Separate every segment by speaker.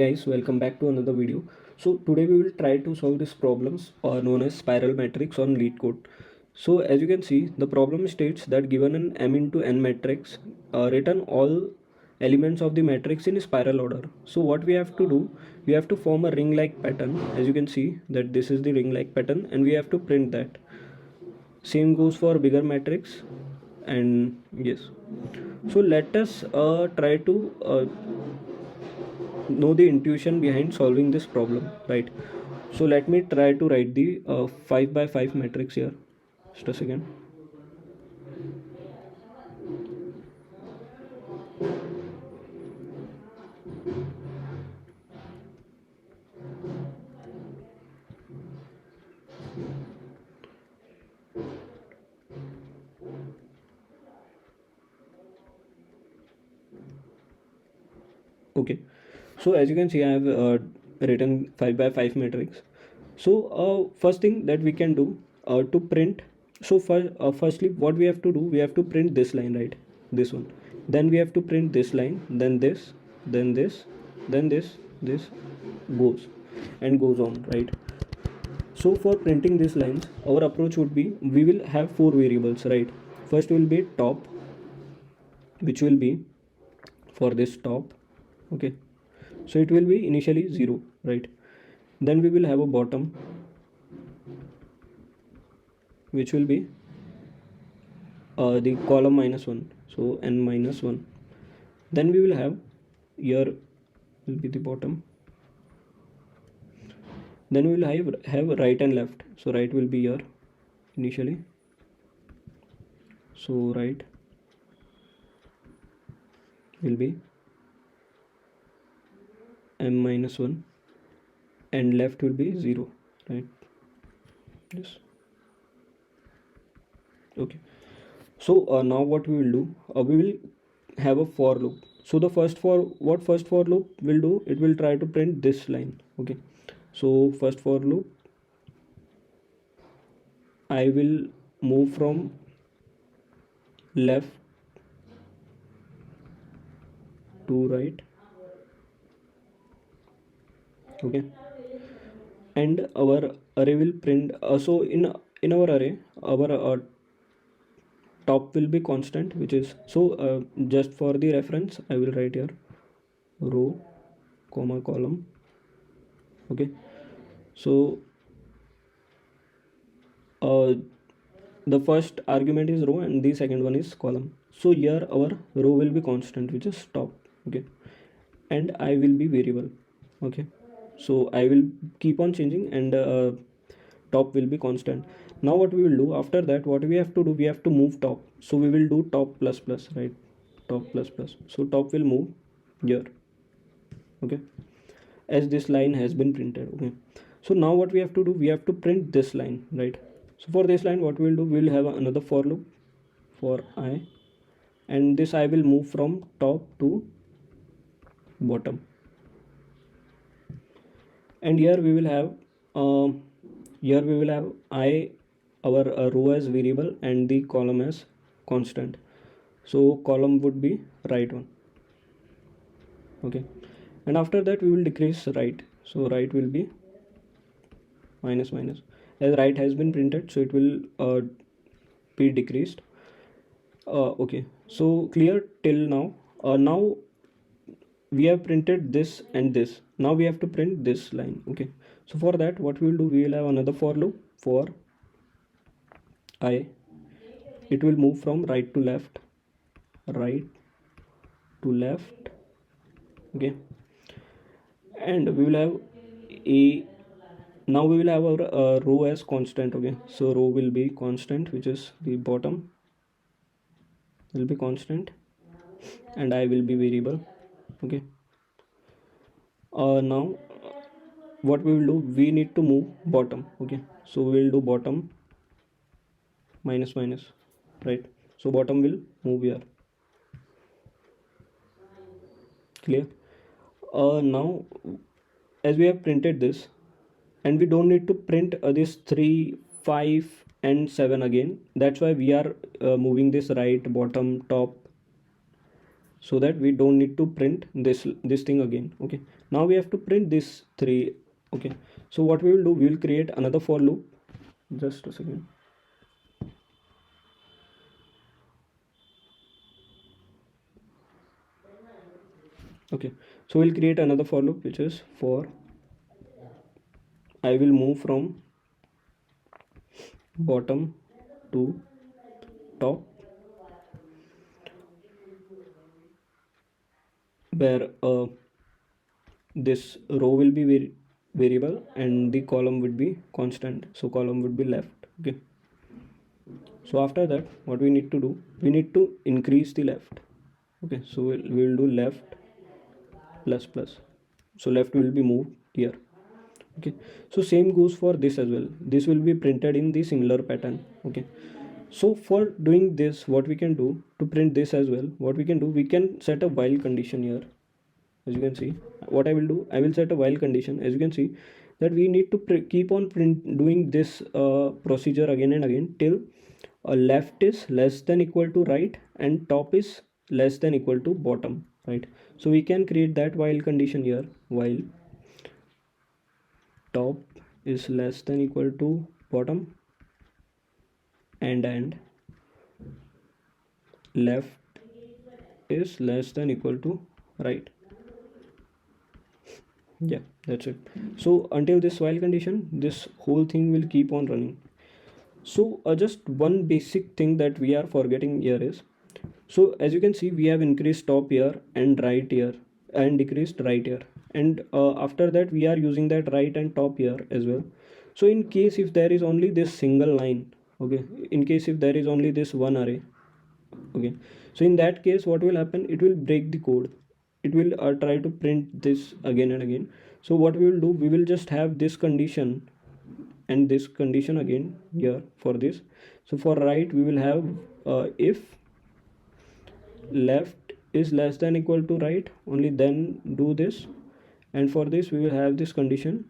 Speaker 1: Guys, welcome back to another video. So today we will try to solve this problems known as spiral matrix on Leetcode. So as you can see, the problem states that given an m into n matrix, return all elements of the matrix in spiral order. So what we have to do, we have to form a ring like pattern. As you can see that this is the ring like pattern and we have to print that. Same goes for bigger matrix, and yes. So let us try to know the intuition behind solving this problem, right? So let me try to write the 5 by 5 matrix here. Just a second. Okay, so as you can see, I have written 5 by 5 matrix. So first thing that we can do to print, so firstly what we have to do, we have to print this line, right? This one, then we have to print this line, then this, then this, then this goes and goes on, right? So for printing these lines, our approach would be, we will have four variables, right? First will be top, which will be for this top. Okay, so it will be initially 0, right? Then we will have a bottom, which will be the column -1, so n -1. Then we will have, here will be the bottom. Then we will have right and left, so right will be here initially, so right will be m -1 and left will be 0, right? Yes. Okay, so now what we will do, we will have a for loop. So the first for loop will do, it will try to print this line. Okay, so first for loop, I will move from left to right. Okay, and our array will print, so in our array, our top will be constant, which is, so just for the reference I will write here row comma column. Okay, so uh, the first argument is row and the second one is column. So here our row will be constant, which is top. Okay, and I will be variable. Okay, so I will keep on changing, and top will be constant. Now what we will do after that, what we have to do, we have to move top. So we will do top plus plus, right? Top plus plus, so top will move here. Okay, as this line has been printed. Okay, so now what we have to do, we have to print this line, right? So for this line, what we will do, we will have another for loop for I, and this I will move from top to bottom. And here we will have I, our row as variable and the column as constant. So column would be right one. Okay, and after that we will decrease right. So right will be minus minus, as right has been printed, so it will be decreased. Okay, so clear till now. Now we have printed this and this, now we have to print this line. Okay, so for that, what we will do, we will have another for loop for I, it will move from right to left, right to left. Okay, and we will have a, now we will have our row as constant. Okay, so row will be constant, which is the bottom will be constant, and I will be variable. Okay, now what we will do, we need to move bottom. Okay, so we will do bottom minus minus, right? So bottom will move here. Clear? Now as we have printed this, and we don't need to print this 3, 5 and 7 again, that's why we are moving this right, bottom, top, so that we don't need to print this thing again. Okay, now we have to print this 3. Okay, so what we will do, we will create another for loop. Just a second. Okay, so we'll create another for loop, which is for I will move from bottom to top, where this row will be variable and the column would be constant, so column would be left. Okay, so after that what we need to do, we need to increase the left. Okay, so we'll do left plus plus, so left will be moved here. Okay, so same goes for this as well, this will be printed in the similar pattern. Okay, so for doing this, what we can do to print this as well, what we can do, we can set a while condition here. As you can see, what I will do, I will set a while condition. As you can see that we need to keep on doing this procedure again and again till left is less than equal to right and top is less than equal to bottom, right? So we can create that while condition here, while top is less than equal to bottom and left is less than equal to right. Yeah, that's it. So until this while condition, this whole thing will keep on running. So just one basic thing that we are forgetting here is, so as you can see, we have increased top here and right here and decreased right here, and after that we are using that right and top here as well. So in case if there is only this single line, okay, in case if there is only this one array, okay, so in that case what will happen, it will break the code, it will try to print this again and again. So what we will do, we will just have this condition and this condition again here for this. So for right we will have if left is less than equal to right, only then do this. And for this we will have this condition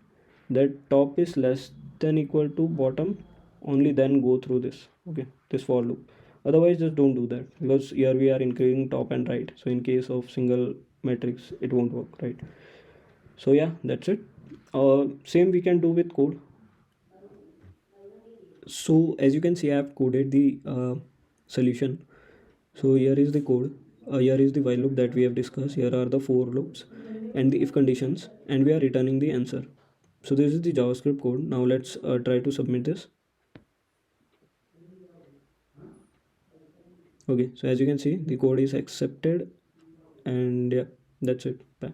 Speaker 1: that top is less than equal to bottom, only then go through this. Okay, this for loop. Otherwise just don't do that, because here we are increasing top and right, so in case of single matrix it won't work, right? So yeah, that's it. Same we can do with code. So as you can see, I have coded the solution. So here is the code, here is the while loop that we have discussed, here are the for loops and the if conditions, and we are returning the answer. So this is the JavaScript code. Now let's try to submit this. Okay, so as you can see, the code is accepted, and yeah, that's it. Bye.